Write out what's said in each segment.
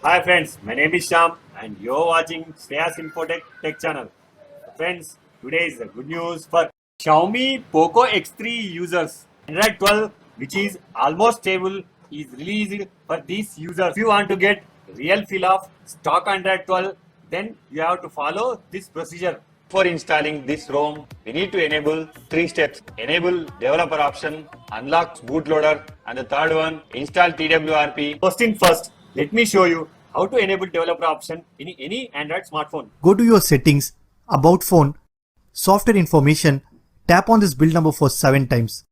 Hi friends, my name is Sham and you're watching Shreyas Infotech Tech Channel. Friends, today is the good news for Xiaomi Poco X3 users. Android 12, which is almost stable, is released for these users. If you want to get real feel of stock Android 12, then you have to follow this procedure. For installing this ROM, we need to enable 3 steps. Enable developer option, unlock bootloader, and the third one, install TWRP. First in first, let me show you how to enable developer option in any Android smartphone. Go to your settings, about phone, software information, tap on this build number for 7 times.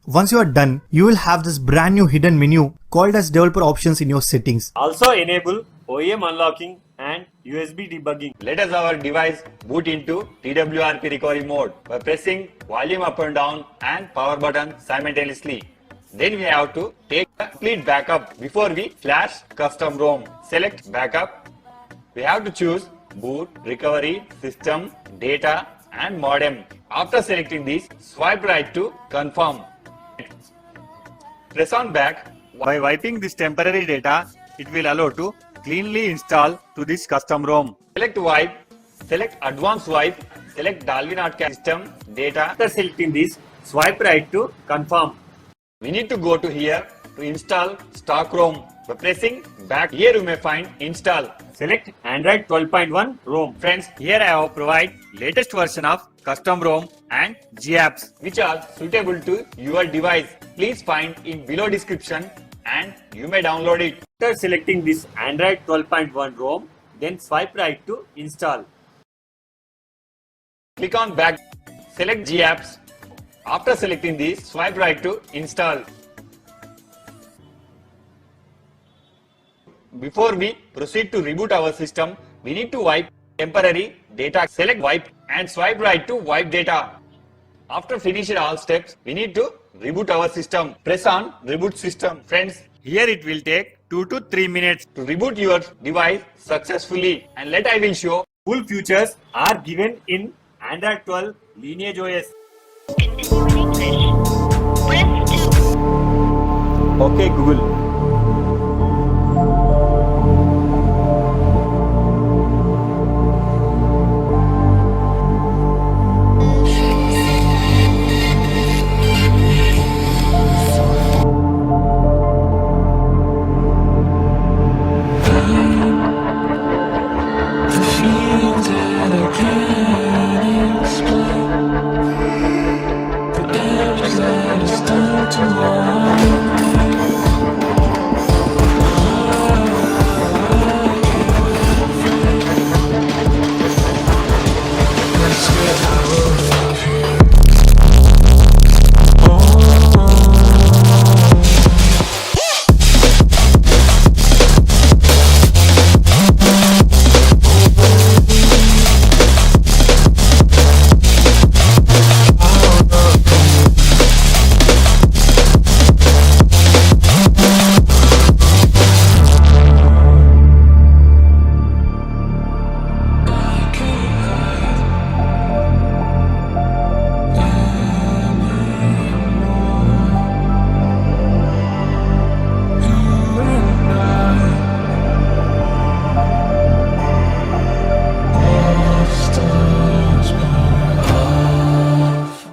Once you are done, you will have this brand new hidden menu called as developer options in your settings. Also enable OEM unlocking and USB debugging. Let us our device boot into TWRP recovery mode by pressing volume up and down and power button simultaneously. Then we have to take a complete backup before we flash custom ROM. Select backup. We have to choose boot, recovery, system, data and modem. After selecting these, swipe right to confirm. Press on back. By wiping this temporary data, it will allow to cleanly install to this custom ROM. Select wipe, select advanced wipe, select Dolby Notcast system, data. After selecting this, swipe right to confirm. We need to go to here to install stock ROM. By pressing back, here you may find install. Select Android 12.1 ROM. Friends, here I have provide latest version of custom ROM and GApps which are suitable to your device. Please find in below description and you may download it. After selecting this Android 12.1 ROM, then swipe right to install. Click on back, select GApps. After selecting this, swipe right to install. Before we proceed to reboot our system, we need to wipe temporary data. Select wipe and swipe right to wipe data. After finishing all steps, we need to reboot our system. Press on reboot system. Friends, here it will take 2 to 3 minutes to reboot your device successfully. And I will show full features are given in Android 12 Lineage OS. Continue in English. Press 2. Okay, Google. Tomorrow